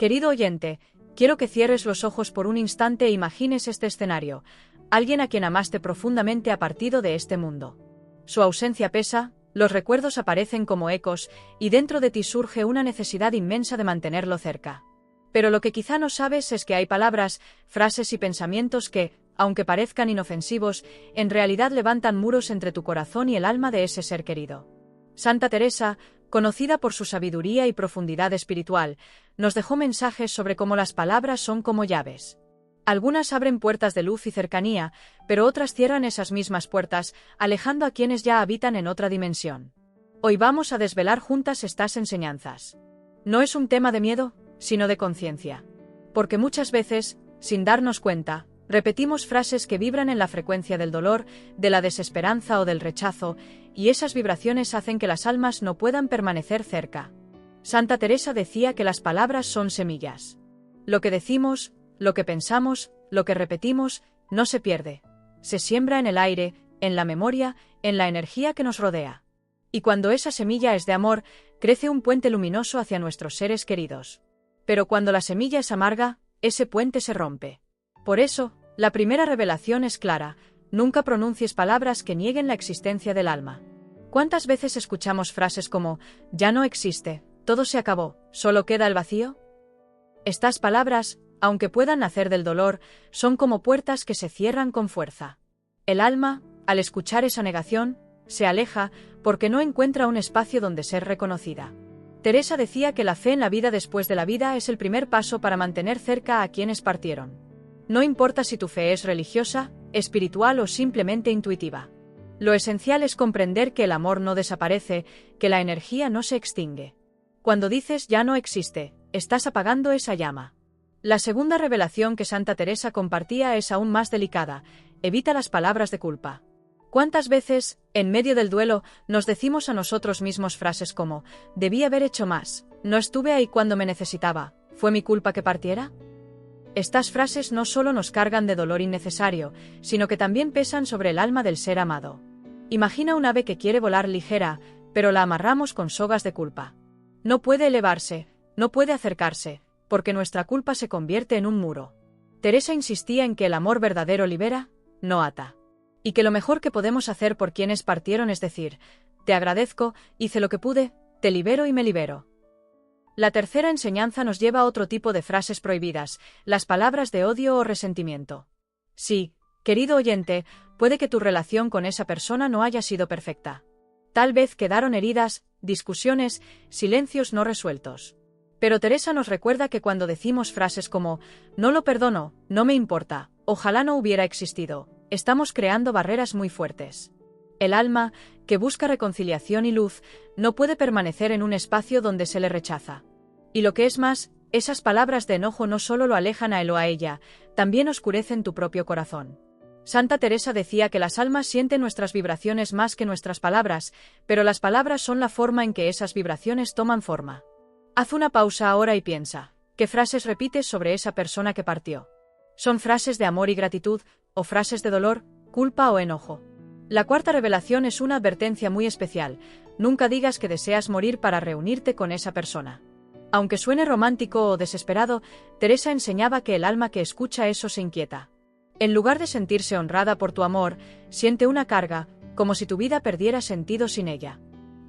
Querido oyente, quiero que cierres los ojos por un instante e imagines este escenario. Alguien a quien amaste profundamente ha partido de este mundo. Su ausencia pesa, los recuerdos aparecen como ecos, y dentro de ti surge una necesidad inmensa de mantenerlo cerca. Pero lo que quizá no sabes es que hay palabras, frases y pensamientos que, aunque parezcan inofensivos, en realidad levantan muros entre tu corazón y el alma de ese ser querido. Santa Teresa, conocida por su sabiduría y profundidad espiritual, nos dejó mensajes sobre cómo las palabras son como llaves. Algunas abren puertas de luz y cercanía, pero otras cierran esas mismas puertas, alejando a quienes ya habitan en otra dimensión. Hoy vamos a desvelar juntas estas enseñanzas. No es un tema de miedo, sino de conciencia. Porque muchas veces, sin darnos cuenta, repetimos frases que vibran en la frecuencia del dolor, de la desesperanza o del rechazo, y esas vibraciones hacen que las almas no puedan permanecer cerca. Santa Teresa decía que las palabras son semillas. Lo que decimos, lo que pensamos, lo que repetimos, no se pierde. Se siembra en el aire, en la memoria, en la energía que nos rodea. Y cuando esa semilla es de amor, crece un puente luminoso hacia nuestros seres queridos. Pero cuando la semilla es amarga, ese puente se rompe. Por eso, la primera revelación es clara: nunca pronuncies palabras que nieguen la existencia del alma. ¿Cuántas veces escuchamos frases como, ya no existe, todo se acabó, solo queda el vacío? Estas palabras, aunque puedan nacer del dolor, son como puertas que se cierran con fuerza. El alma, al escuchar esa negación, se aleja porque no encuentra un espacio donde ser reconocida. Teresa decía que la fe en la vida después de la vida es el primer paso para mantener cerca a quienes partieron. No importa si tu fe es religiosa, espiritual o simplemente intuitiva. Lo esencial es comprender que el amor no desaparece, que la energía no se extingue. Cuando dices ya no existe, estás apagando esa llama. La segunda revelación que Santa Teresa compartía es aún más delicada: evita las palabras de culpa. ¿Cuántas veces, en medio del duelo, nos decimos a nosotros mismos frases como, debí haber hecho más, no estuve ahí cuando me necesitaba, ¿fue mi culpa que partiera? Estas frases no solo nos cargan de dolor innecesario, sino que también pesan sobre el alma del ser amado. Imagina un ave que quiere volar ligera, pero la amarramos con sogas de culpa. No puede elevarse, no puede acercarse, porque nuestra culpa se convierte en un muro. Teresa insistía en que el amor verdadero libera, no ata. Y que lo mejor que podemos hacer por quienes partieron es decir, te agradezco, hice lo que pude, te libero y me libero. La tercera enseñanza nos lleva a otro tipo de frases prohibidas, las palabras de odio o resentimiento. Sí, querido oyente, puede que tu relación con esa persona no haya sido perfecta. Tal vez quedaron heridas, discusiones, silencios no resueltos. Pero Teresa nos recuerda que cuando decimos frases como, no lo perdono, no me importa, ojalá no hubiera existido, estamos creando barreras muy fuertes. El alma, que busca reconciliación y luz, no puede permanecer en un espacio donde se le rechaza. Y lo que es más, esas palabras de enojo no solo lo alejan a él o a ella, también oscurecen tu propio corazón. Santa Teresa decía que las almas sienten nuestras vibraciones más que nuestras palabras, pero las palabras son la forma en que esas vibraciones toman forma. Haz una pausa ahora y piensa, ¿qué frases repites sobre esa persona que partió? ¿Son frases de amor y gratitud, o frases de dolor, culpa o enojo? La cuarta revelación es una advertencia muy especial: nunca digas que deseas morir para reunirte con esa persona. Aunque suene romántico o desesperado, Teresa enseñaba que el alma que escucha eso se inquieta. En lugar de sentirse honrada por tu amor, siente una carga, como si tu vida perdiera sentido sin ella.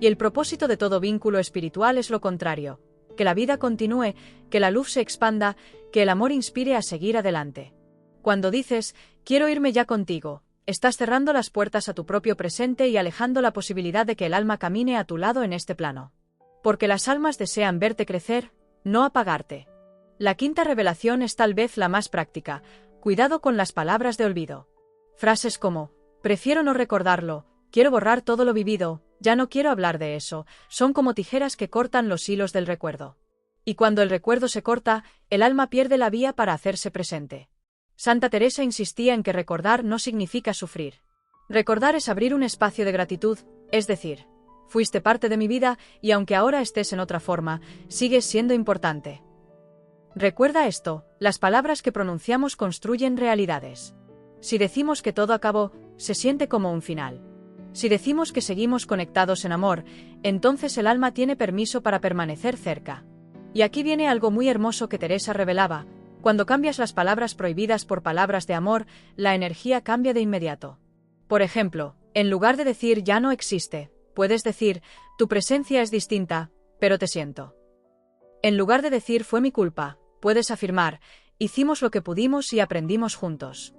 Y el propósito de todo vínculo espiritual es lo contrario: que la vida continúe, que la luz se expanda, que el amor inspire a seguir adelante. Cuando dices, quiero irme ya contigo, estás cerrando las puertas a tu propio presente y alejando la posibilidad de que el alma camine a tu lado en este plano. Porque las almas desean verte crecer, no apagarte. La quinta revelación es tal vez la más práctica: cuidado con las palabras de olvido. Frases como, prefiero no recordarlo, quiero borrar todo lo vivido, ya no quiero hablar de eso, son como tijeras que cortan los hilos del recuerdo. Y cuando el recuerdo se corta, el alma pierde la vía para hacerse presente. Santa Teresa insistía en que recordar no significa sufrir. Recordar es abrir un espacio de gratitud, es decir, fuiste parte de mi vida y aunque ahora estés en otra forma, sigues siendo importante. Recuerda esto: las palabras que pronunciamos construyen realidades. Si decimos que todo acabó, se siente como un final. Si decimos que seguimos conectados en amor, entonces el alma tiene permiso para permanecer cerca. Y aquí viene algo muy hermoso que Teresa revelaba: cuando cambias las palabras prohibidas por palabras de amor, la energía cambia de inmediato. Por ejemplo, en lugar de decir ya no existe, puedes decir tu presencia es distinta, pero te siento. En lugar de decir fue mi culpa, puedes afirmar hicimos lo que pudimos y aprendimos juntos.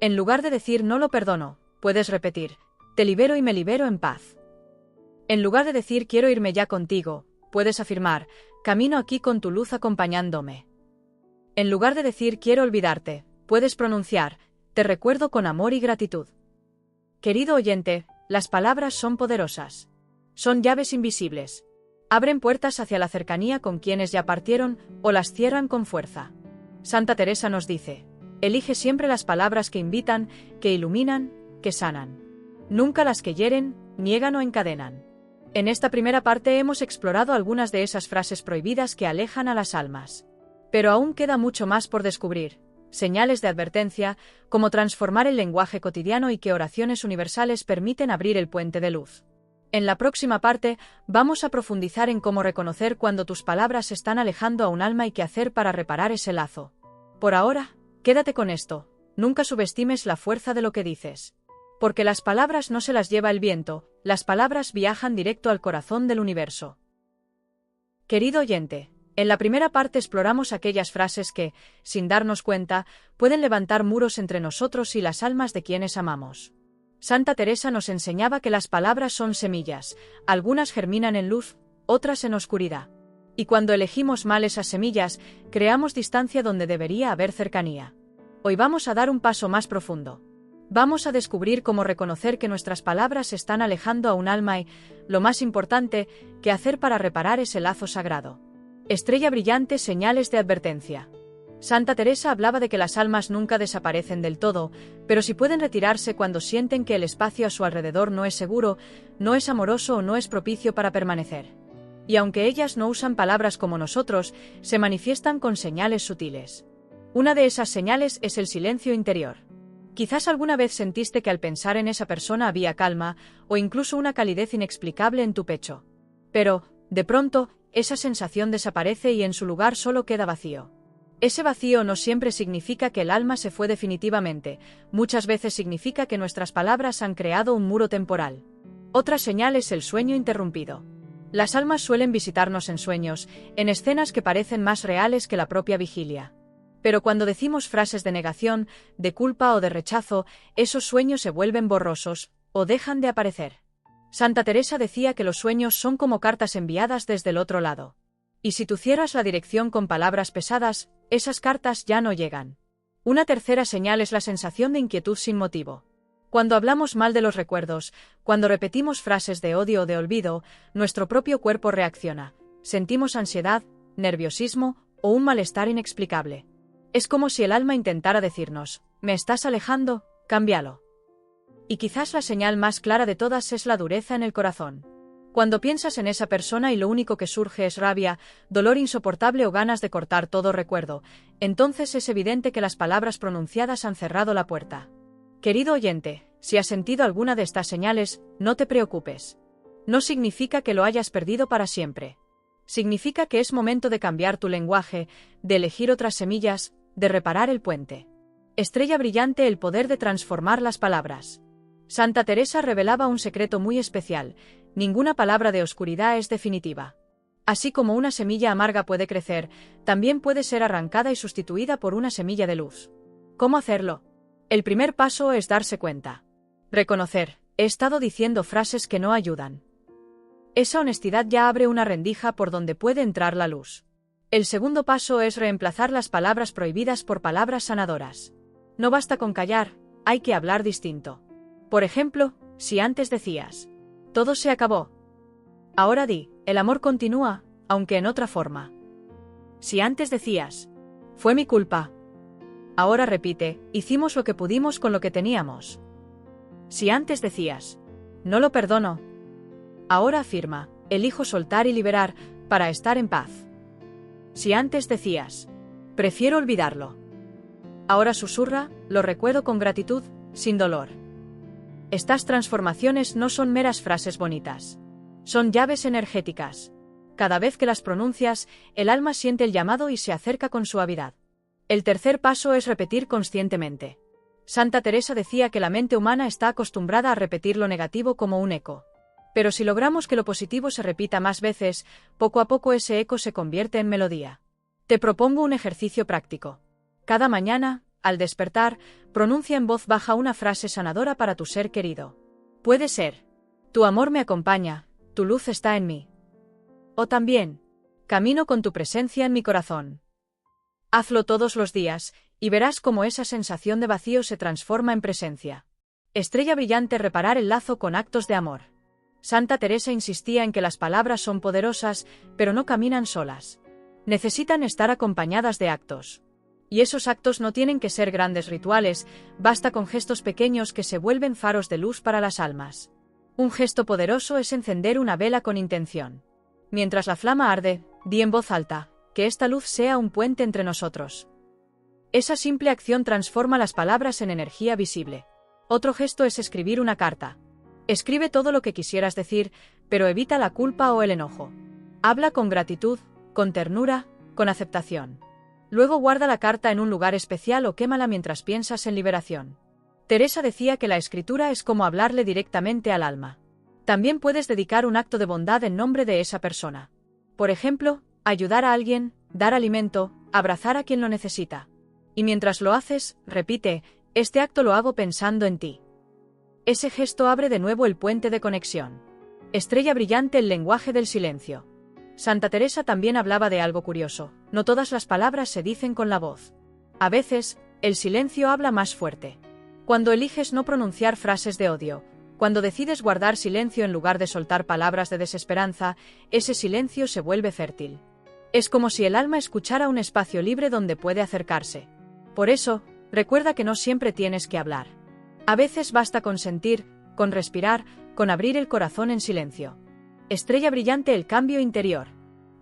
En lugar de decir no lo perdono, puedes repetir te libero y me libero en paz. En lugar de decir quiero irme ya contigo, puedes afirmar camino aquí con tu luz acompañándome. En lugar de decir quiero olvidarte, puedes pronunciar te recuerdo con amor y gratitud. Querido oyente, las palabras son poderosas. Son llaves invisibles. Abren puertas hacia la cercanía con quienes ya partieron o las cierran con fuerza. Santa Teresa nos dice: elige siempre las palabras que invitan, que iluminan, que sanan. Nunca las que hieren, niegan o encadenan. En esta primera parte hemos explorado algunas de esas frases prohibidas que alejan a las almas. Pero aún queda mucho más por descubrir. Señales de advertencia, cómo transformar el lenguaje cotidiano y qué oraciones universales permiten abrir el puente de luz. En la próxima parte, vamos a profundizar en cómo reconocer cuando tus palabras están alejando a un alma y qué hacer para reparar ese lazo. Por ahora, quédate con esto: nunca subestimes la fuerza de lo que dices. Porque las palabras no se las lleva el viento, las palabras viajan directo al corazón del universo. Querido oyente, en la primera parte exploramos aquellas frases que, sin darnos cuenta, pueden levantar muros entre nosotros y las almas de quienes amamos. Santa Teresa nos enseñaba que las palabras son semillas, algunas germinan en luz, otras en oscuridad. Y cuando elegimos mal esas semillas, creamos distancia donde debería haber cercanía. Hoy vamos a dar un paso más profundo. Vamos a descubrir cómo reconocer que nuestras palabras están alejando a un alma y, lo más importante, qué hacer para reparar ese lazo sagrado. Estrella brillante, señales de advertencia. Santa Teresa hablaba de que las almas nunca desaparecen del todo, pero sí pueden retirarse cuando sienten que el espacio a su alrededor no es seguro, no es amoroso o no es propicio para permanecer. Y aunque ellas no usan palabras como nosotros, se manifiestan con señales sutiles. Una de esas señales es el silencio interior. Quizás alguna vez sentiste que al pensar en esa persona había calma, o incluso una calidez inexplicable en tu pecho. Pero, de pronto, esa sensación desaparece y en su lugar solo queda vacío. Ese vacío no siempre significa que el alma se fue definitivamente, muchas veces significa que nuestras palabras han creado un muro temporal. Otra señal es el sueño interrumpido. Las almas suelen visitarnos en sueños, en escenas que parecen más reales que la propia vigilia. Pero cuando decimos frases de negación, de culpa o de rechazo, esos sueños se vuelven borrosos, o dejan de aparecer. Santa Teresa decía que los sueños son como cartas enviadas desde el otro lado. Y si tú cierras la dirección con palabras pesadas, esas cartas ya no llegan. Una tercera señal es la sensación de inquietud sin motivo. Cuando hablamos mal de los recuerdos, cuando repetimos frases de odio o de olvido, nuestro propio cuerpo reacciona. Sentimos ansiedad, nerviosismo o un malestar inexplicable. Es como si el alma intentara decirnos: me estás alejando, cámbialo. Y quizás la señal más clara de todas es la dureza en el corazón. Cuando piensas en esa persona y lo único que surge es rabia, dolor insoportable o ganas de cortar todo recuerdo, entonces es evidente que las palabras pronunciadas han cerrado la puerta. Querido oyente, si has sentido alguna de estas señales, no te preocupes. No significa que lo hayas perdido para siempre. Significa que es momento de cambiar tu lenguaje, de elegir otras semillas, de reparar el puente. Estrella brillante, el poder de transformar las palabras. Santa Teresa revelaba un secreto muy especial: ninguna palabra de oscuridad es definitiva. Así como una semilla amarga puede crecer, también puede ser arrancada y sustituida por una semilla de luz. ¿Cómo hacerlo? El primer paso es darse cuenta. Reconocer: he estado diciendo frases que no ayudan. Esa honestidad ya abre una rendija por donde puede entrar la luz. El segundo paso es reemplazar las palabras prohibidas por palabras sanadoras. No basta con callar, hay que hablar distinto. Por ejemplo, si antes decías: todo se acabó. Ahora di: el amor continúa, aunque en otra forma. Si antes decías: fue mi culpa. Ahora repite: hicimos lo que pudimos con lo que teníamos. Si antes decías: no lo perdono. Ahora afirma: elijo soltar y liberar, para estar en paz. Si antes decías: prefiero olvidarlo. Ahora susurra: lo recuerdo con gratitud, sin dolor. Estas transformaciones no son meras frases bonitas. Son llaves energéticas. Cada vez que las pronuncias, el alma siente el llamado y se acerca con suavidad. El tercer paso es repetir conscientemente. Santa Teresa decía que la mente humana está acostumbrada a repetir lo negativo como un eco. Pero si logramos que lo positivo se repita más veces, poco a poco ese eco se convierte en melodía. Te propongo un ejercicio práctico. Cada mañana, al despertar, pronuncia en voz baja una frase sanadora para tu ser querido. Puede ser: tu amor me acompaña, tu luz está en mí. O también: camino con tu presencia en mi corazón. Hazlo todos los días, y verás cómo esa sensación de vacío se transforma en presencia. Estrella brillante: reparar el lazo con actos de amor. Santa Teresa insistía en que las palabras son poderosas, pero no caminan solas. Necesitan estar acompañadas de actos. Y esos actos no tienen que ser grandes rituales, basta con gestos pequeños que se vuelven faros de luz para las almas. Un gesto poderoso es encender una vela con intención. Mientras la flama arde, di en voz alta: que esta luz sea un puente entre nosotros. Esa simple acción transforma las palabras en energía visible. Otro gesto es escribir una carta. Escribe todo lo que quisieras decir, pero evita la culpa o el enojo. Habla con gratitud, con ternura, con aceptación. Luego guarda la carta en un lugar especial o quémala mientras piensas en liberación. Teresa decía que la escritura es como hablarle directamente al alma. También puedes dedicar un acto de bondad en nombre de esa persona. Por ejemplo, ayudar a alguien, dar alimento, abrazar a quien lo necesita. Y mientras lo haces, repite: este acto lo hago pensando en ti. Ese gesto abre de nuevo el puente de conexión. Estrella brillante: el lenguaje del silencio. Santa Teresa también hablaba de algo curioso: no todas las palabras se dicen con la voz. A veces, el silencio habla más fuerte. Cuando eliges no pronunciar frases de odio, cuando decides guardar silencio en lugar de soltar palabras de desesperanza, ese silencio se vuelve fértil. Es como si el alma escuchara un espacio libre donde puede acercarse. Por eso, recuerda que no siempre tienes que hablar. A veces basta con sentir, con respirar, con abrir el corazón en silencio. Estrella brillante: el cambio interior.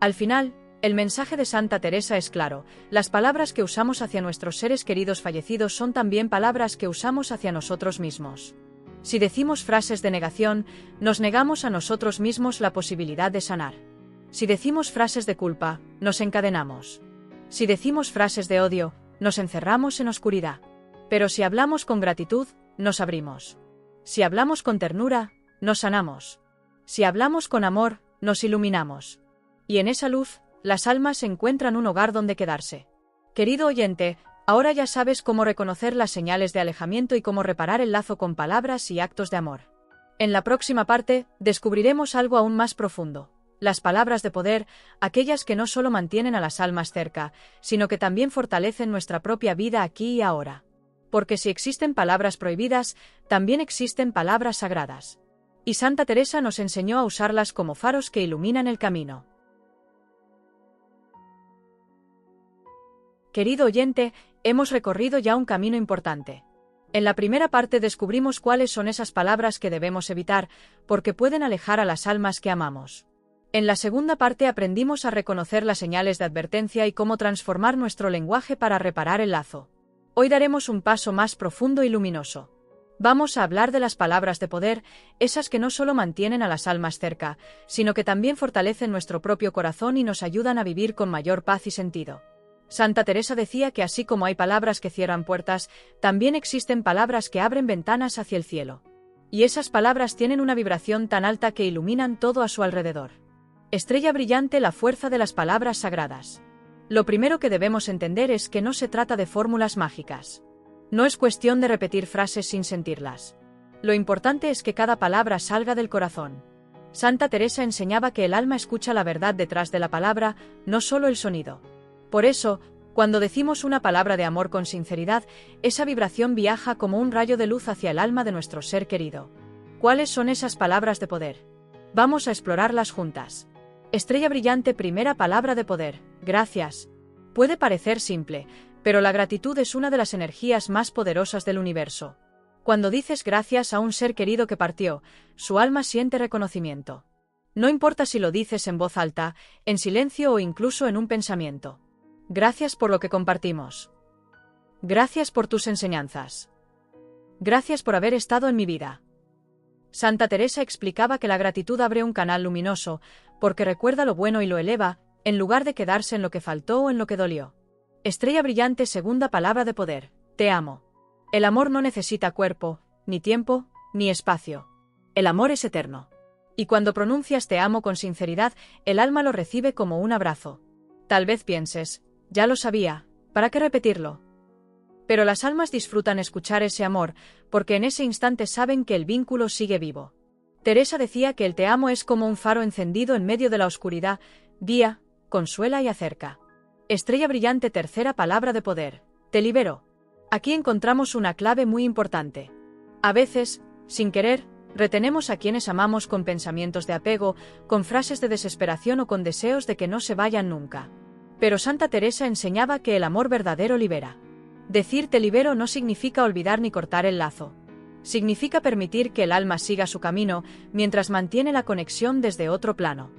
Al final, el mensaje de Santa Teresa es claro: las palabras que usamos hacia nuestros seres queridos fallecidos son también palabras que usamos hacia nosotros mismos. Si decimos frases de negación, nos negamos a nosotros mismos la posibilidad de sanar. Si decimos frases de culpa, nos encadenamos. Si decimos frases de odio, nos encerramos en oscuridad. Pero si hablamos con gratitud, nos abrimos. Si hablamos con ternura, nos sanamos. Si hablamos con amor, nos iluminamos. Y en esa luz, las almas encuentran un hogar donde quedarse. Querido oyente, ahora ya sabes cómo reconocer las señales de alejamiento y cómo reparar el lazo con palabras y actos de amor. En la próxima parte, descubriremos algo aún más profundo: las palabras de poder, aquellas que no solo mantienen a las almas cerca, sino que también fortalecen nuestra propia vida aquí y ahora. Porque si existen palabras prohibidas, también existen palabras sagradas. Y Santa Teresa nos enseñó a usarlas como faros que iluminan el camino. Querido oyente, hemos recorrido ya un camino importante. En la primera parte descubrimos cuáles son esas palabras que debemos evitar, porque pueden alejar a las almas que amamos. En la segunda parte aprendimos a reconocer las señales de advertencia y cómo transformar nuestro lenguaje para reparar el lazo. Hoy daremos un paso más profundo y luminoso. Vamos a hablar de las palabras de poder, esas que no solo mantienen a las almas cerca, sino que también fortalecen nuestro propio corazón y nos ayudan a vivir con mayor paz y sentido. Santa Teresa decía que así como hay palabras que cierran puertas, también existen palabras que abren ventanas hacia el cielo. Y esas palabras tienen una vibración tan alta que iluminan todo a su alrededor. Estrella brillante: la fuerza de las palabras sagradas. Lo primero que debemos entender es que no se trata de fórmulas mágicas. No es cuestión de repetir frases sin sentirlas. Lo importante es que cada palabra salga del corazón. Santa Teresa enseñaba que el alma escucha la verdad detrás de la palabra, no solo el sonido. Por eso, cuando decimos una palabra de amor con sinceridad, esa vibración viaja como un rayo de luz hacia el alma de nuestro ser querido. ¿Cuáles son esas palabras de poder? Vamos a explorarlas juntas. Estrella brillante: primera palabra de poder: gracias. Puede parecer simple, pero la gratitud es una de las energías más poderosas del universo. Cuando dices gracias a un ser querido que partió, su alma siente reconocimiento. No importa si lo dices en voz alta, en silencio o incluso en un pensamiento. Gracias por lo que compartimos. Gracias por tus enseñanzas. Gracias por haber estado en mi vida. Santa Teresa explicaba que la gratitud abre un canal luminoso, porque recuerda lo bueno y lo eleva, en lugar de quedarse en lo que faltó o en lo que dolió. Estrella brillante, segunda palabra de poder: te amo. El amor no necesita cuerpo, ni tiempo, ni espacio. El amor es eterno. Y cuando pronuncias te amo con sinceridad, el alma lo recibe como un abrazo. Tal vez pienses, ya lo sabía, ¿para qué repetirlo? Pero las almas disfrutan escuchar ese amor, porque en ese instante saben que el vínculo sigue vivo. Teresa decía que el te amo es como un faro encendido en medio de la oscuridad, guía, consuela y acerca. Estrella brillante, tercera palabra de poder: te libero. Aquí encontramos una clave muy importante. A veces, sin querer, retenemos a quienes amamos con pensamientos de apego, con frases de desesperación o con deseos de que no se vayan nunca. Pero Santa Teresa enseñaba que el amor verdadero libera. Decir te libero no significa olvidar ni cortar el lazo. Significa permitir que el alma siga su camino, mientras mantiene la conexión desde otro plano.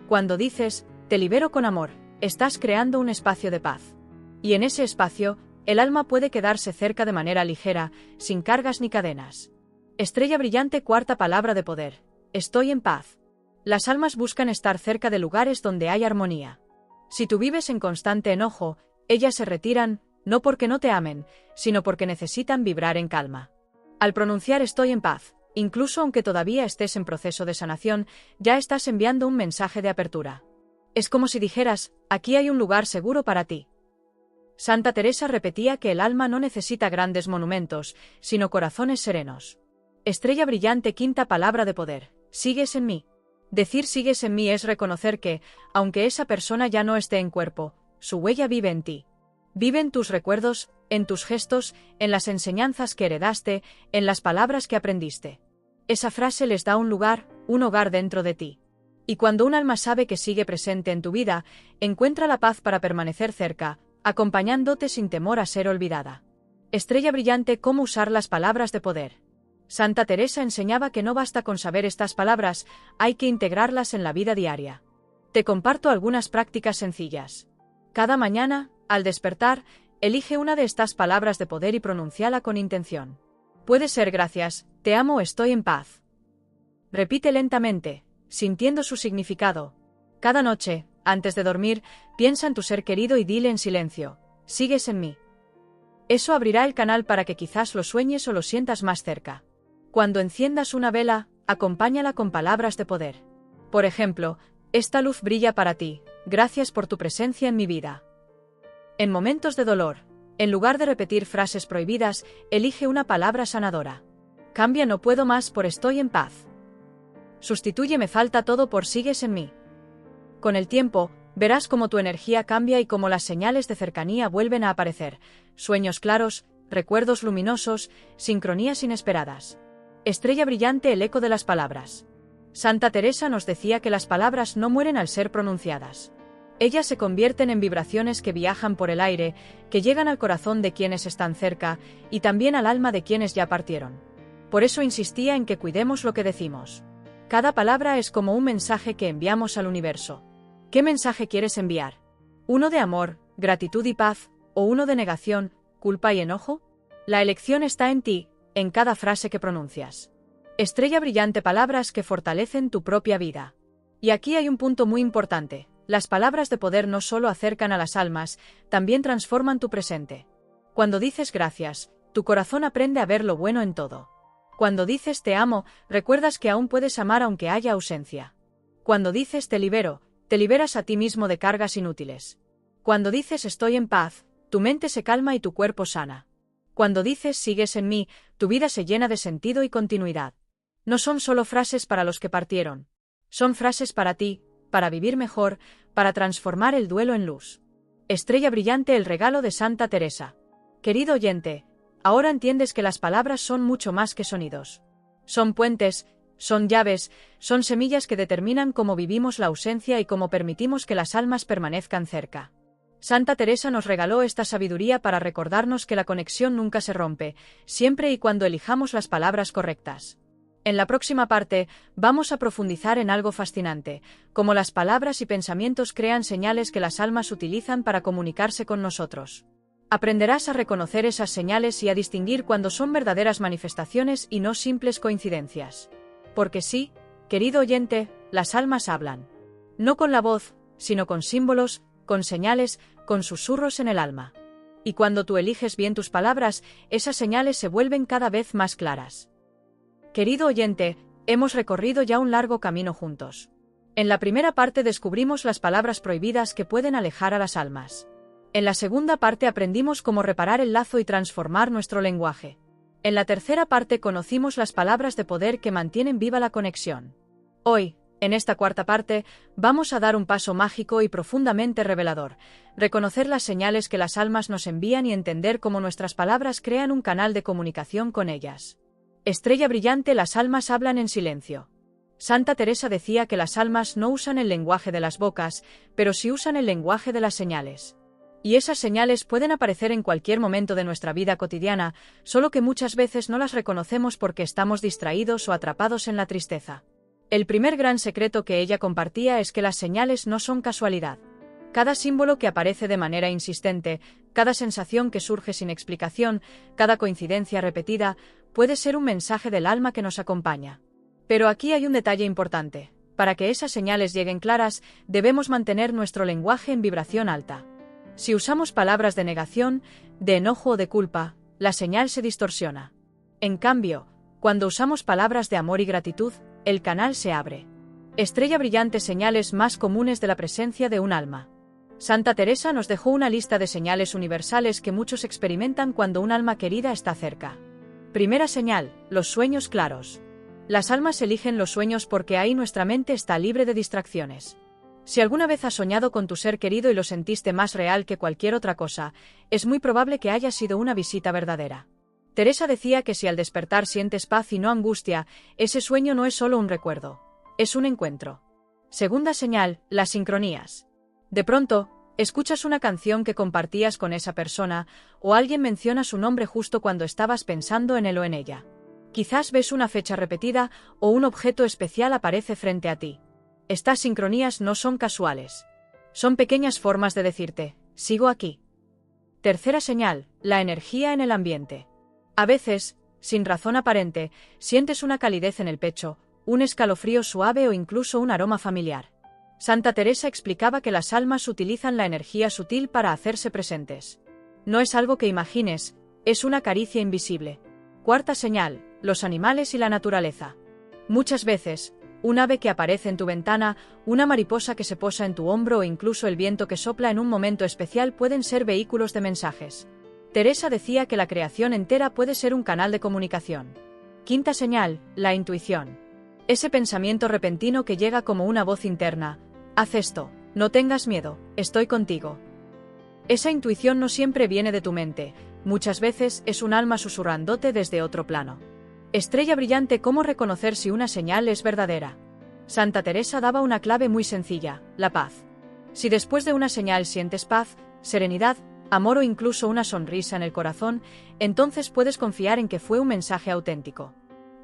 Cuando dices, te libero con amor, estás creando un espacio de paz. Y en ese espacio, el alma puede quedarse cerca de manera ligera, sin cargas ni cadenas. Estrella brillante, cuarta palabra de poder: estoy en paz. Las almas buscan estar cerca de lugares donde hay armonía. Si tú vives en constante enojo, ellas se retiran, no porque no te amen, sino porque necesitan vibrar en calma. Al pronunciar estoy en paz, incluso aunque todavía estés en proceso de sanación, ya estás enviando un mensaje de apertura. Es como si dijeras, aquí hay un lugar seguro para ti. Santa Teresa repetía que el alma no necesita grandes monumentos, sino corazones serenos. Estrella brillante, quinta palabra de poder: sigues en mí. Decir sigues en mí es reconocer que, aunque esa persona ya no esté en cuerpo, su huella vive en ti. Vive en tus recuerdos, en tus gestos, en las enseñanzas que heredaste, en las palabras que aprendiste. Esa frase les da un lugar, un hogar dentro de ti. Y cuando un alma sabe que sigue presente en tu vida, encuentra la paz para permanecer cerca, acompañándote sin temor a ser olvidada. Estrella brillante, ¿cómo usar las palabras de poder? Santa Teresa enseñaba que no basta con saber estas palabras, hay que integrarlas en la vida diaria. Te comparto algunas prácticas sencillas. Cada mañana, al despertar, elige una de estas palabras de poder y pronúnciala con intención. Puede ser gracias, te amo, estoy en paz. Repite lentamente, sintiendo su significado. Cada noche, antes de dormir, piensa en tu ser querido y dile en silencio, sigues en mí. Eso abrirá el canal para que quizás lo sueñes o lo sientas más cerca. Cuando enciendas una vela, acompáñala con palabras de poder. Por ejemplo, esta luz brilla para ti, gracias por tu presencia en mi vida. En momentos de dolor, en lugar de repetir frases prohibidas, elige una palabra sanadora. Cambia no puedo más por estoy en paz. Sustituye me falta todo por sigues en mí. Con el tiempo, verás cómo tu energía cambia y cómo las señales de cercanía vuelven a aparecer. Sueños claros, recuerdos luminosos, sincronías inesperadas. Estrella brillante, el eco de las palabras. Santa Teresa nos decía que las palabras no mueren al ser pronunciadas. Ellas se convierten en vibraciones que viajan por el aire, que llegan al corazón de quienes están cerca, y también al alma de quienes ya partieron. Por eso insistía en que cuidemos lo que decimos. Cada palabra es como un mensaje que enviamos al universo. ¿Qué mensaje quieres enviar? ¿Uno de amor, gratitud y paz, o uno de negación, culpa y enojo? La elección está en ti, en cada frase que pronuncias. Estrella brillante, palabras que fortalecen tu propia vida. Y aquí hay un punto muy importante. Las palabras de poder no solo acercan a las almas, también transforman tu presente. Cuando dices gracias, tu corazón aprende a ver lo bueno en todo. Cuando dices te amo, recuerdas que aún puedes amar aunque haya ausencia. Cuando dices te libero, te liberas a ti mismo de cargas inútiles. Cuando dices estoy en paz, tu mente se calma y tu cuerpo sana. Cuando dices sigues en mí, tu vida se llena de sentido y continuidad. No son solo frases para los que partieron. Son frases para ti, para vivir mejor, para transformar el duelo en luz. Estrella brillante, el regalo de Santa Teresa. Querido oyente, ahora entiendes que las palabras son mucho más que sonidos. Son puentes, son llaves, son semillas que determinan cómo vivimos la ausencia y cómo permitimos que las almas permanezcan cerca. Santa Teresa nos regaló esta sabiduría para recordarnos que la conexión nunca se rompe, siempre y cuando elijamos las palabras correctas. En la próxima parte, vamos a profundizar en algo fascinante, cómo las palabras y pensamientos crean señales que las almas utilizan para comunicarse con nosotros. Aprenderás a reconocer esas señales y a distinguir cuando son verdaderas manifestaciones y no simples coincidencias. Porque sí, querido oyente, las almas hablan. No con la voz, sino con símbolos, con señales, con susurros en el alma. Y cuando tú eliges bien tus palabras, esas señales se vuelven cada vez más claras. Querido oyente, hemos recorrido ya un largo camino juntos. En la primera parte descubrimos las palabras prohibidas que pueden alejar a las almas. En la segunda parte aprendimos cómo reparar el lazo y transformar nuestro lenguaje. En la tercera parte conocimos las palabras de poder que mantienen viva la conexión. Hoy, en esta cuarta parte, vamos a dar un paso mágico y profundamente revelador, reconocer las señales que las almas nos envían y entender cómo nuestras palabras crean un canal de comunicación con ellas. Estrella brillante, las almas hablan en silencio. Santa Teresa decía que las almas no usan el lenguaje de las bocas, pero sí usan el lenguaje de las señales. Y esas señales pueden aparecer en cualquier momento de nuestra vida cotidiana, solo que muchas veces no las reconocemos porque estamos distraídos o atrapados en la tristeza. El primer gran secreto que ella compartía es que las señales no son casualidad. Cada símbolo que aparece de manera insistente, cada sensación que surge sin explicación, cada coincidencia repetida, puede ser un mensaje del alma que nos acompaña. Pero aquí hay un detalle importante. Para que esas señales lleguen claras, debemos mantener nuestro lenguaje en vibración alta. Si usamos palabras de negación, de enojo o de culpa, la señal se distorsiona. En cambio, cuando usamos palabras de amor y gratitud, el canal se abre. Estrella brillante, señales más comunes de la presencia de un alma. Santa Teresa nos dejó una lista de señales universales que muchos experimentan cuando un alma querida está cerca. Primera señal, los sueños claros. Las almas eligen los sueños porque ahí nuestra mente está libre de distracciones. Si alguna vez has soñado con tu ser querido y lo sentiste más real que cualquier otra cosa, es muy probable que haya sido una visita verdadera. Teresa decía que si al despertar sientes paz y no angustia, ese sueño no es solo un recuerdo, es un encuentro. Segunda señal, las sincronías. De pronto, escuchas una canción que compartías con esa persona, o alguien menciona su nombre justo cuando estabas pensando en él o en ella. Quizás ves una fecha repetida, o un objeto especial aparece frente a ti. Estas sincronías no son casuales. Son pequeñas formas de decirte, sigo aquí. Tercera señal, la energía en el ambiente. A veces, sin razón aparente, sientes una calidez en el pecho, un escalofrío suave o incluso un aroma familiar. Santa Teresa explicaba que las almas utilizan la energía sutil para hacerse presentes. No es algo que imagines, es una caricia invisible. Cuarta señal, los animales y la naturaleza. Muchas veces, un ave que aparece en tu ventana, una mariposa que se posa en tu hombro o incluso el viento que sopla en un momento especial pueden ser vehículos de mensajes. Teresa decía que la creación entera puede ser un canal de comunicación. Quinta señal, la intuición. Ese pensamiento repentino que llega como una voz interna. Haz esto, no tengas miedo, estoy contigo. Esa intuición no siempre viene de tu mente, muchas veces es un alma susurrándote desde otro plano. Estrella brillante, ¿cómo reconocer si una señal es verdadera? Santa Teresa daba una clave muy sencilla, la paz. Si después de una señal sientes paz, serenidad, amor o incluso una sonrisa en el corazón, entonces puedes confiar en que fue un mensaje auténtico.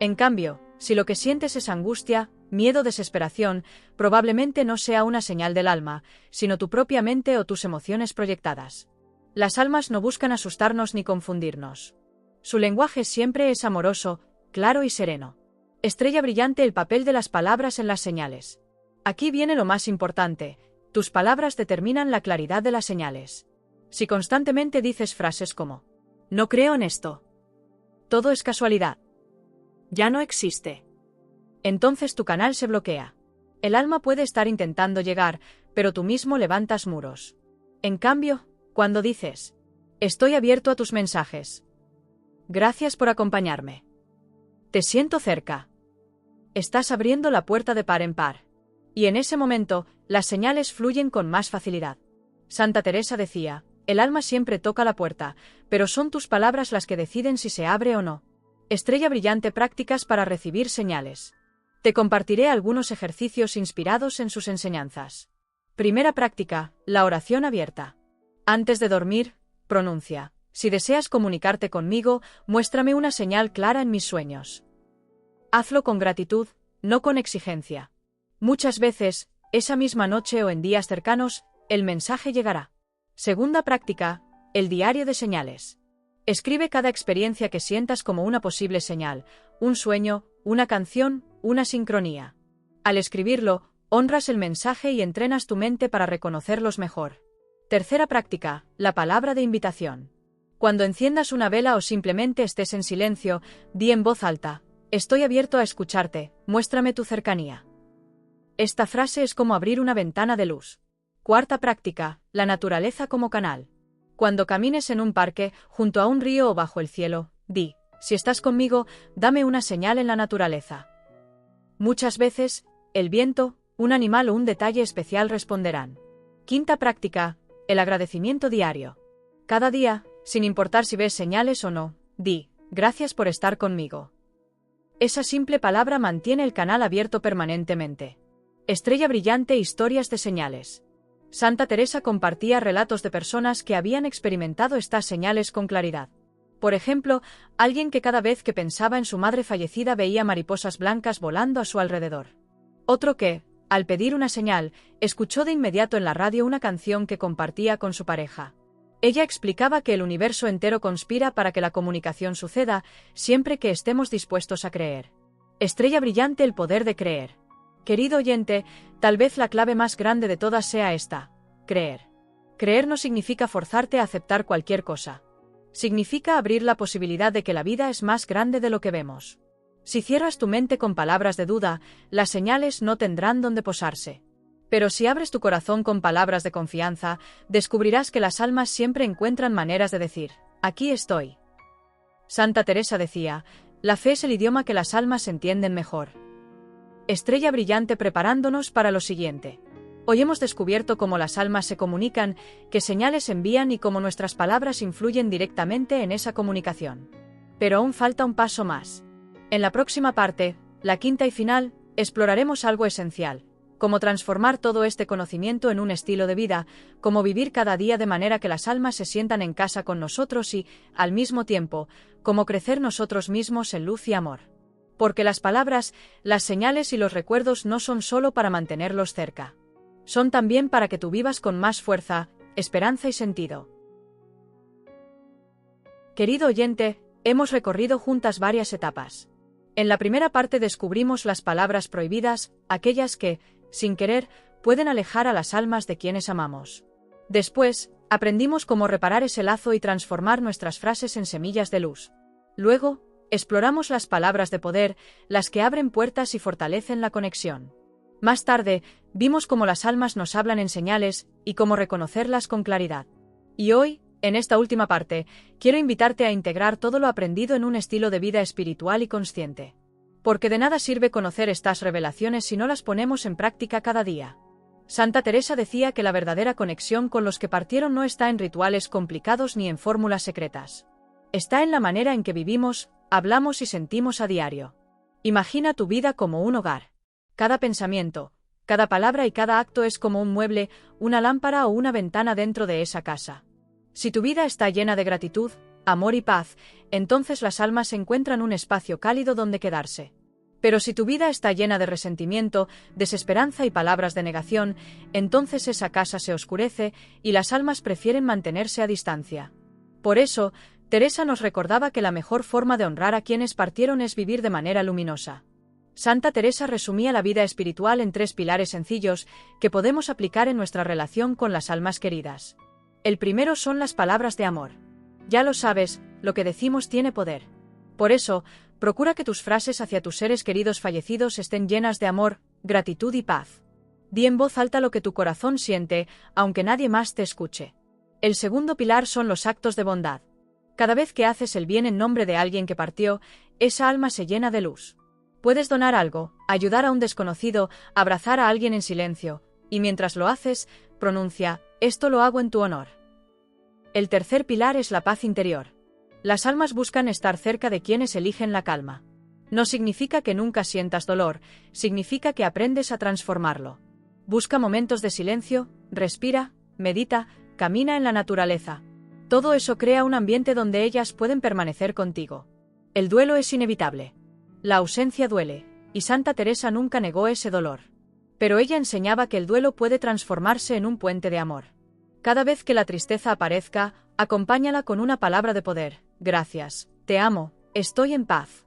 En cambio, si lo que sientes es angustia, miedo, desesperación, probablemente no sea una señal del alma, sino tu propia mente o tus emociones proyectadas. Las almas no buscan asustarnos ni confundirnos. Su lenguaje siempre es amoroso, claro y sereno. Estrella brillante, el papel de las palabras en las señales. Aquí viene lo más importante, tus palabras determinan la claridad de las señales. Si constantemente dices frases como, no creo en esto, todo es casualidad, ya no existe, entonces tu canal se bloquea. El alma puede estar intentando llegar, pero tú mismo levantas muros. En cambio, cuando dices, estoy abierto a tus mensajes, gracias por acompañarme, te siento cerca, estás abriendo la puerta de par en par. Y en ese momento, las señales fluyen con más facilidad. Santa Teresa decía, el alma siempre toca la puerta, pero son tus palabras las que deciden si se abre o no. Estrella brillante, prácticas para recibir señales. Te compartiré algunos ejercicios inspirados en sus enseñanzas. Primera práctica, la oración abierta. Antes de dormir, pronuncia, si deseas comunicarte conmigo, muéstrame una señal clara en mis sueños. Hazlo con gratitud, no con exigencia. Muchas veces, esa misma noche o en días cercanos, el mensaje llegará. Segunda práctica, el diario de señales. Escribe cada experiencia que sientas como una posible señal, un sueño, una canción, una sincronía. Al escribirlo, honras el mensaje y entrenas tu mente para reconocerlos mejor. Tercera práctica, la palabra de invitación. Cuando enciendas una vela o simplemente estés en silencio, di en voz alta: estoy abierto a escucharte, muéstrame tu cercanía. Esta frase es como abrir una ventana de luz. Cuarta práctica, la naturaleza como canal. Cuando camines en un parque, junto a un río o bajo el cielo, di: si estás conmigo, dame una señal en la naturaleza. Muchas veces, el viento, un animal o un detalle especial responderán. Quinta práctica, el agradecimiento diario. Cada día, sin importar si ves señales o no, di: gracias por estar conmigo. Esa simple palabra mantiene el canal abierto permanentemente. Estrella brillante, historias de señales. Santa Teresa compartía relatos de personas que habían experimentado estas señales con claridad. Por ejemplo, alguien que cada vez que pensaba en su madre fallecida veía mariposas blancas volando a su alrededor. Otro que, al pedir una señal, escuchó de inmediato en la radio una canción que compartía con su pareja. Ella explicaba que el universo entero conspira para que la comunicación suceda, siempre que estemos dispuestos a creer. Estrella brillante, el poder de creer. Querido oyente, tal vez la clave más grande de todas sea esta: creer. Creer no significa forzarte a aceptar cualquier cosa. Significa abrir la posibilidad de que la vida es más grande de lo que vemos. Si cierras tu mente con palabras de duda, las señales no tendrán dónde posarse. Pero si abres tu corazón con palabras de confianza, descubrirás que las almas siempre encuentran maneras de decir: aquí estoy. Santa Teresa decía: la fe es el idioma que las almas entienden mejor. Estrella brillante, preparándonos para lo siguiente. Hoy hemos descubierto cómo las almas se comunican, qué señales envían y cómo nuestras palabras influyen directamente en esa comunicación. Pero aún falta un paso más. En la próxima parte, la quinta y final, exploraremos algo esencial: cómo transformar todo este conocimiento en un estilo de vida, cómo vivir cada día de manera que las almas se sientan en casa con nosotros y, al mismo tiempo, cómo crecer nosotros mismos en luz y amor. Porque las palabras, las señales y los recuerdos no son solo para mantenerlos cerca. Son también para que tú vivas con más fuerza, esperanza y sentido. Querido oyente, hemos recorrido juntas varias etapas. En la primera parte descubrimos las palabras prohibidas, aquellas que, sin querer, pueden alejar a las almas de quienes amamos. Después, aprendimos cómo reparar ese lazo y transformar nuestras frases en semillas de luz. Luego, exploramos las palabras de poder, las que abren puertas y fortalecen la conexión. Más tarde, vimos cómo las almas nos hablan en señales y cómo reconocerlas con claridad. Y hoy, en esta última parte, quiero invitarte a integrar todo lo aprendido en un estilo de vida espiritual y consciente. Porque de nada sirve conocer estas revelaciones si no las ponemos en práctica cada día. Santa Teresa decía que la verdadera conexión con los que partieron no está en rituales complicados ni en fórmulas secretas. Está en la manera en que vivimos, hablamos y sentimos a diario. Imagina tu vida como un hogar. Cada pensamiento, cada palabra y cada acto es como un mueble, una lámpara o una ventana dentro de esa casa. Si tu vida está llena de gratitud, amor y paz, entonces las almas encuentran un espacio cálido donde quedarse. Pero si tu vida está llena de resentimiento, desesperanza y palabras de negación, entonces esa casa se oscurece y las almas prefieren mantenerse a distancia. Por eso, Teresa nos recordaba que la mejor forma de honrar a quienes partieron es vivir de manera luminosa. Santa Teresa resumía la vida espiritual en 3 pilares sencillos que podemos aplicar en nuestra relación con las almas queridas. El primero son las palabras de amor. Ya lo sabes, lo que decimos tiene poder. Por eso, procura que tus frases hacia tus seres queridos fallecidos estén llenas de amor, gratitud y paz. Di en voz alta lo que tu corazón siente, aunque nadie más te escuche. El segundo pilar son los actos de bondad. Cada vez que haces el bien en nombre de alguien que partió, esa alma se llena de luz. Puedes donar algo, ayudar a un desconocido, abrazar a alguien en silencio, y mientras lo haces, pronuncia: esto lo hago en tu honor. El tercer pilar es la paz interior. Las almas buscan estar cerca de quienes eligen la calma. No significa que nunca sientas dolor, significa que aprendes a transformarlo. Busca momentos de silencio, respira, medita, camina en la naturaleza. Todo eso crea un ambiente donde ellas pueden permanecer contigo. El duelo es inevitable. La ausencia duele, y Santa Teresa nunca negó ese dolor. Pero ella enseñaba que el duelo puede transformarse en un puente de amor. Cada vez que la tristeza aparezca, acompáñala con una palabra de poder: gracias, te amo, estoy en paz.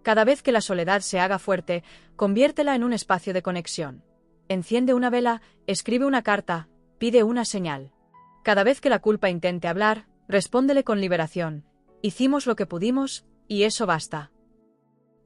Cada vez que la soledad se haga fuerte, conviértela en un espacio de conexión. Enciende una vela, escribe una carta, pide una señal. Cada vez que la culpa intente hablar, respóndele con liberación. Hicimos lo que pudimos, y eso basta.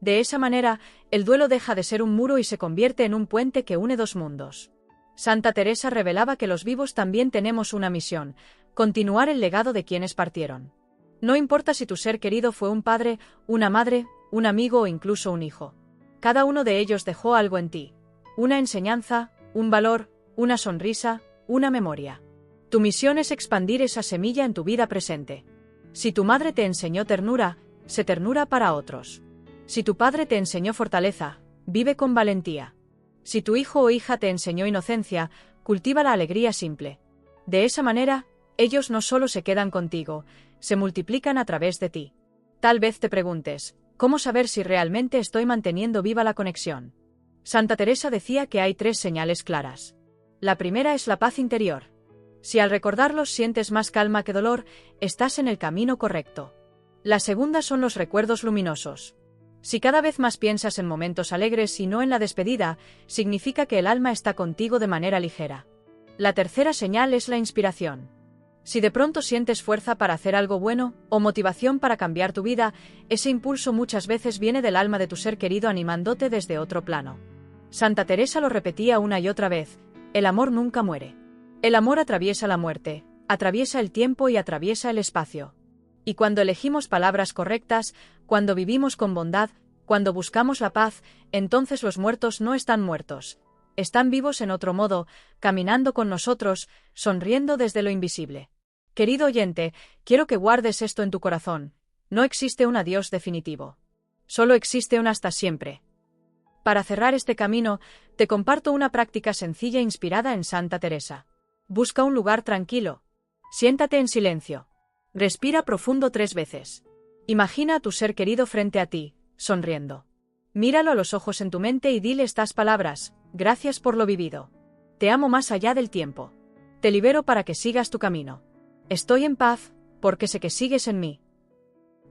De esa manera, el duelo deja de ser un muro y se convierte en un puente que une dos mundos. Santa Teresa revelaba que los vivos también tenemos una misión: continuar el legado de quienes partieron. No importa si tu ser querido fue un padre, una madre, un amigo o incluso un hijo. Cada uno de ellos dejó algo en ti. Una enseñanza, un valor, una sonrisa, una memoria. Tu misión es expandir esa semilla en tu vida presente. Si tu madre te enseñó ternura, sé ternura para otros. Si tu padre te enseñó fortaleza, vive con valentía. Si tu hijo o hija te enseñó inocencia, cultiva la alegría simple. De esa manera, ellos no solo se quedan contigo, se multiplican a través de ti. Tal vez te preguntes, ¿cómo saber si realmente estoy manteniendo viva la conexión? Santa Teresa decía que hay 3 señales claras. La primera es la paz interior. Si al recordarlos sientes más calma que dolor, estás en el camino correcto. La segunda son los recuerdos luminosos. Si cada vez más piensas en momentos alegres y no en la despedida, significa que el alma está contigo de manera ligera. La tercera señal es la inspiración. Si de pronto sientes fuerza para hacer algo bueno, o motivación para cambiar tu vida, ese impulso muchas veces viene del alma de tu ser querido animándote desde otro plano. Santa Teresa lo repetía una y otra vez: el amor nunca muere. El amor atraviesa la muerte, atraviesa el tiempo y atraviesa el espacio. Y cuando elegimos palabras correctas, cuando vivimos con bondad, cuando buscamos la paz, entonces los muertos no están muertos. Están vivos en otro modo, caminando con nosotros, sonriendo desde lo invisible. Querido oyente, quiero que guardes esto en tu corazón. No existe un adiós definitivo. Solo existe un hasta siempre. Para cerrar este camino, te comparto una práctica sencilla inspirada en Santa Teresa. Busca un lugar tranquilo. Siéntate en silencio. Respira profundo 3 veces. Imagina a tu ser querido frente a ti, sonriendo. Míralo a los ojos en tu mente y dile estas palabras: gracias por lo vivido. Te amo más allá del tiempo. Te libero para que sigas tu camino. Estoy en paz, porque sé que sigues en mí.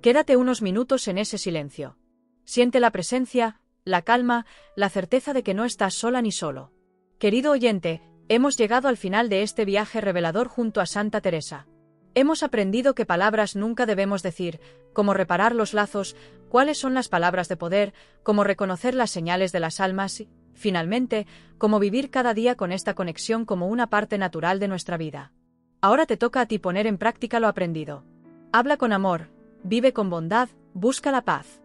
Quédate unos minutos en ese silencio. Siente la presencia, la calma, la certeza de que no estás sola ni solo. Querido oyente, hemos llegado al final de este viaje revelador junto a Santa Teresa. Hemos aprendido qué palabras nunca debemos decir, cómo reparar los lazos, cuáles son las palabras de poder, cómo reconocer las señales de las almas y, finalmente, cómo vivir cada día con esta conexión como una parte natural de nuestra vida. Ahora te toca a ti poner en práctica lo aprendido. Habla con amor, vive con bondad, busca la paz.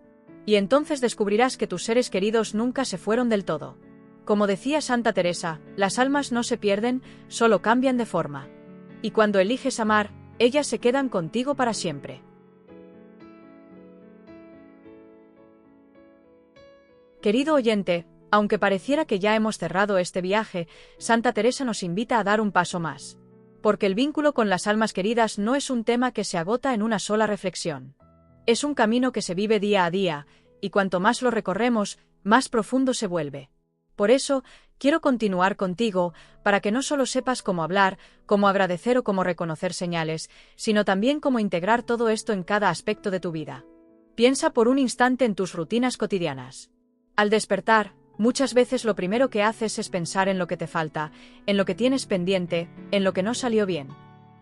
Y entonces descubrirás que tus seres queridos nunca se fueron del todo. Como decía Santa Teresa, las almas no se pierden, solo cambian de forma. Y cuando eliges amar, ellas se quedan contigo para siempre. Querido oyente, aunque pareciera que ya hemos cerrado este viaje, Santa Teresa nos invita a dar un paso más. Porque el vínculo con las almas queridas no es un tema que se agota en una sola reflexión. Es un camino que se vive día a día, y cuanto más lo recorremos, más profundo se vuelve. Por eso, quiero continuar contigo, para que no solo sepas cómo hablar, cómo agradecer o cómo reconocer señales, sino también cómo integrar todo esto en cada aspecto de tu vida. Piensa por un instante en tus rutinas cotidianas. Al despertar, muchas veces lo primero que haces es pensar en lo que te falta, en lo que tienes pendiente, en lo que no salió bien.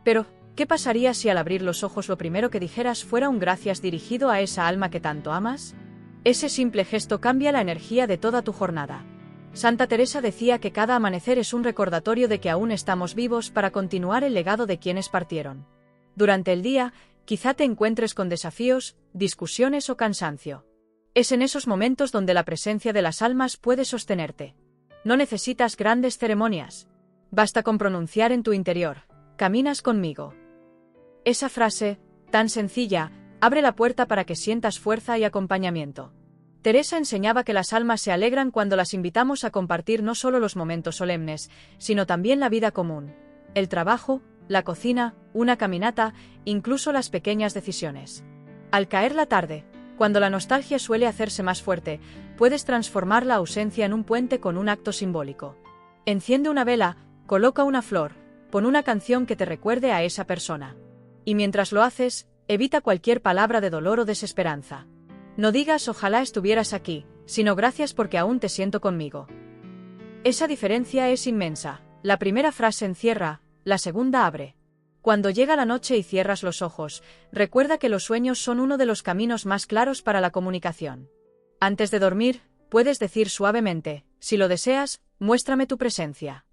Pero, ¿qué pasaría si al abrir los ojos lo primero que dijeras fuera un gracias dirigido a esa alma que tanto amas? Ese simple gesto cambia la energía de toda tu jornada. Santa Teresa decía que cada amanecer es un recordatorio de que aún estamos vivos para continuar el legado de quienes partieron. Durante el día, quizá te encuentres con desafíos, discusiones o cansancio. Es en esos momentos donde la presencia de las almas puede sostenerte. No necesitas grandes ceremonias. Basta con pronunciar en tu interior: caminas conmigo. Esa frase, tan sencilla, abre la puerta para que sientas fuerza y acompañamiento. Teresa enseñaba que las almas se alegran cuando las invitamos a compartir no solo los momentos solemnes, sino también la vida común, el trabajo, la cocina, una caminata, incluso las pequeñas decisiones. Al caer la tarde, cuando la nostalgia suele hacerse más fuerte, puedes transformar la ausencia en un puente con un acto simbólico. Enciende una vela, coloca una flor, pon una canción que te recuerde a esa persona. Y mientras lo haces, Evita cualquier palabra de dolor o desesperanza. No digas ojalá estuvieras aquí, sino gracias porque aún te siento conmigo. Esa diferencia es inmensa. La primera frase encierra, la segunda abre. Cuando llega la noche y cierras los ojos, recuerda que los sueños son uno de los caminos más claros para la comunicación. Antes de dormir, puedes decir suavemente, si lo deseas, muéstrame tu presencia.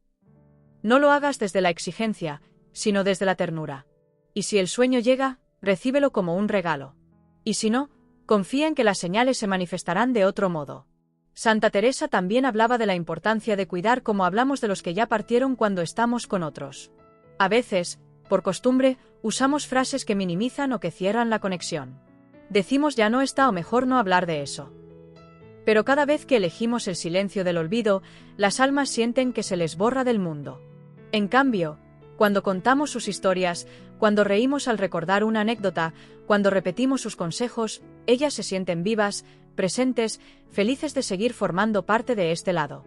No lo hagas desde la exigencia, sino desde la ternura. Y si el sueño llega, recíbelo como un regalo. Y si no, confía en que las señales se manifestarán de otro modo. Santa Teresa también hablaba de la importancia de cuidar como hablamos de los que ya partieron cuando estamos con otros. A veces, por costumbre, usamos frases que minimizan o que cierran la conexión. Decimos ya no está o mejor no hablar de eso. Pero cada vez que elegimos el silencio del olvido, las almas sienten que se les borra del mundo. En cambio, cuando contamos sus historias, cuando reímos al recordar una anécdota, cuando repetimos sus consejos, ellas se sienten vivas, presentes, felices de seguir formando parte de este lado.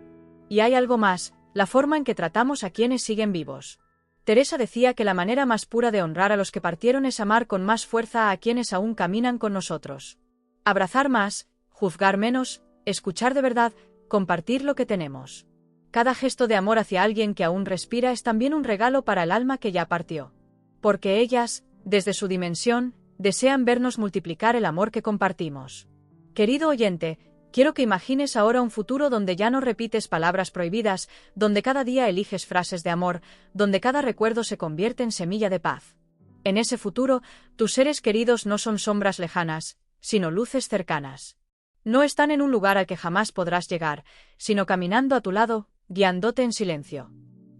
Y hay algo más, la forma en que tratamos a quienes siguen vivos. Teresa decía que la manera más pura de honrar a los que partieron es amar con más fuerza a quienes aún caminan con nosotros. Abrazar más, juzgar menos, escuchar de verdad, compartir lo que tenemos. Cada gesto de amor hacia alguien que aún respira es también un regalo para el alma que ya partió. Porque ellas, desde su dimensión, desean vernos multiplicar el amor que compartimos. Querido oyente, quiero que imagines ahora un futuro donde ya no repites palabras prohibidas, donde cada día eliges frases de amor, donde cada recuerdo se convierte en semilla de paz. En ese futuro, tus seres queridos no son sombras lejanas, sino luces cercanas. No están en un lugar al que jamás podrás llegar, sino caminando a tu lado, guiándote en silencio.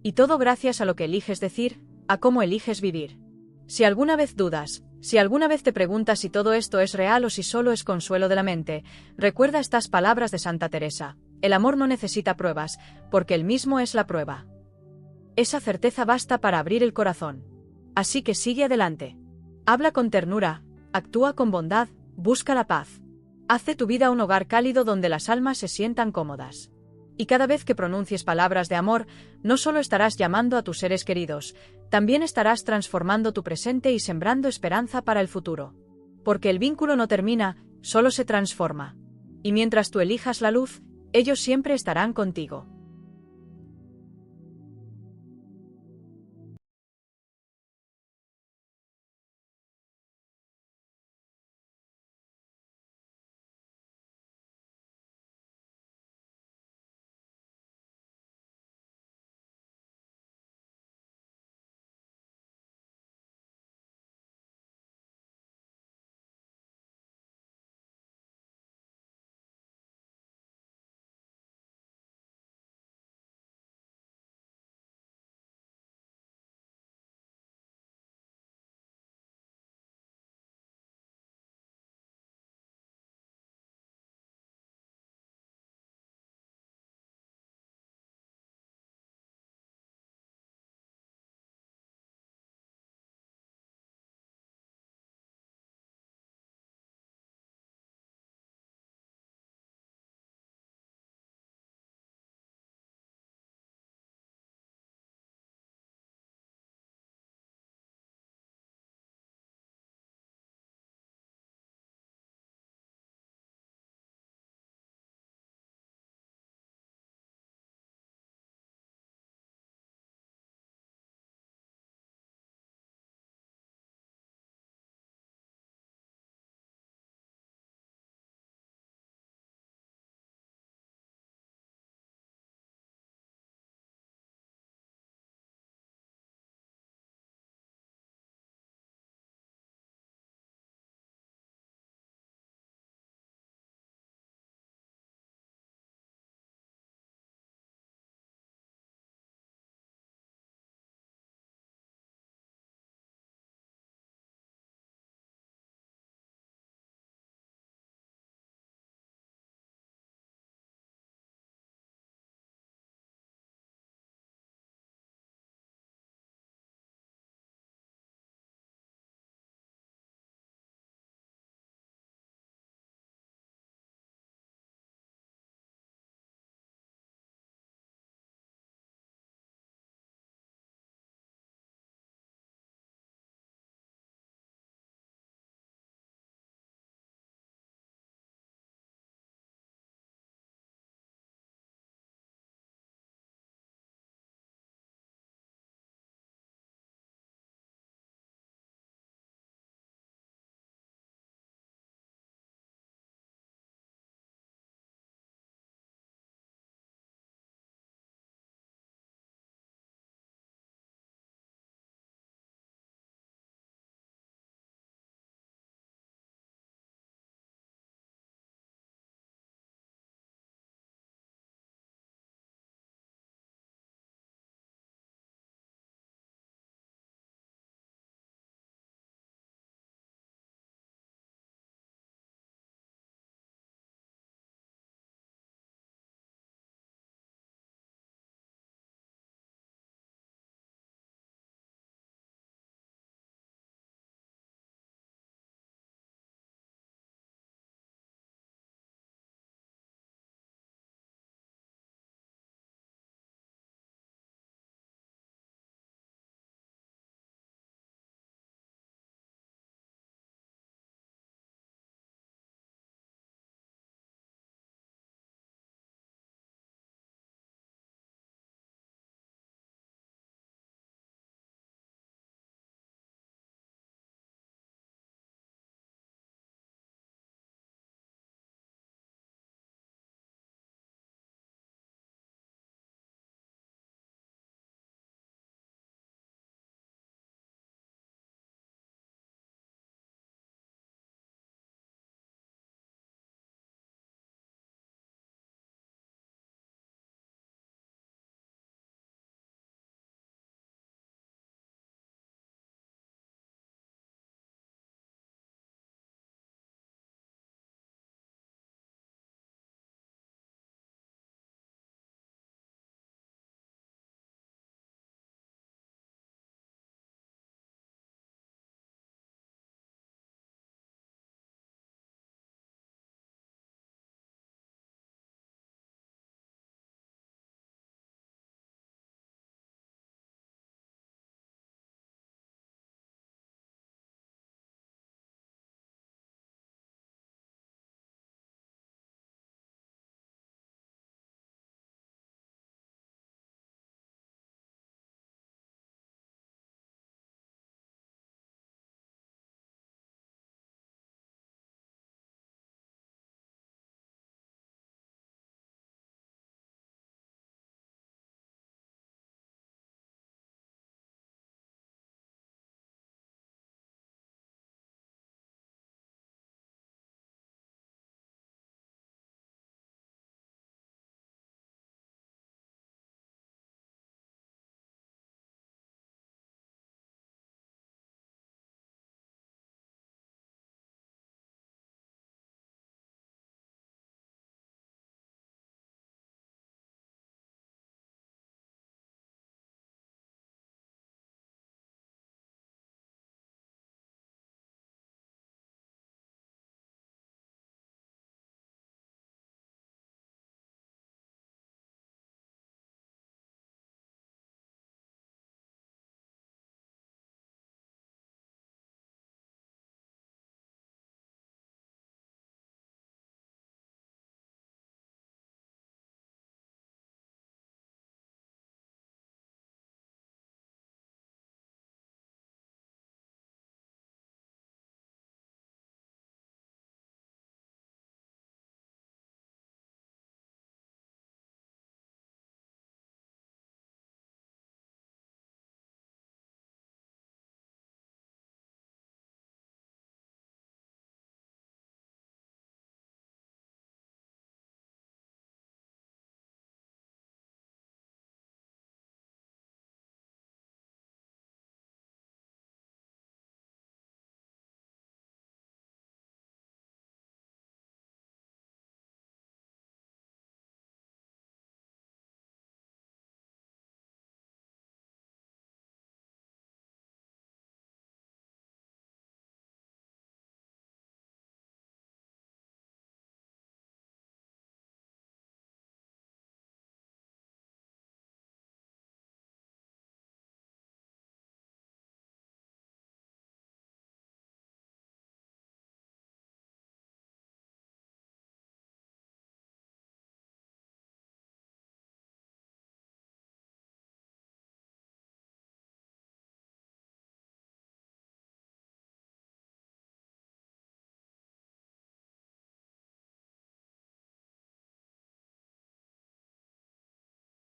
Y todo gracias a lo que eliges decir, a cómo eliges vivir. Si alguna vez dudas, si alguna vez te preguntas si todo esto es real o si solo es consuelo de la mente, recuerda estas palabras de Santa Teresa: el amor no necesita pruebas, porque él mismo es la prueba. Esa certeza basta para abrir el corazón. Así que sigue adelante. Habla con ternura, actúa con bondad, busca la paz. Haz de tu vida un hogar cálido donde las almas se sientan cómodas. Y cada vez que pronuncies palabras de amor, no solo estarás llamando a tus seres queridos, también estarás transformando tu presente y sembrando esperanza para el futuro. Porque el vínculo no termina, solo se transforma. Y mientras tú elijas la luz, ellos siempre estarán contigo.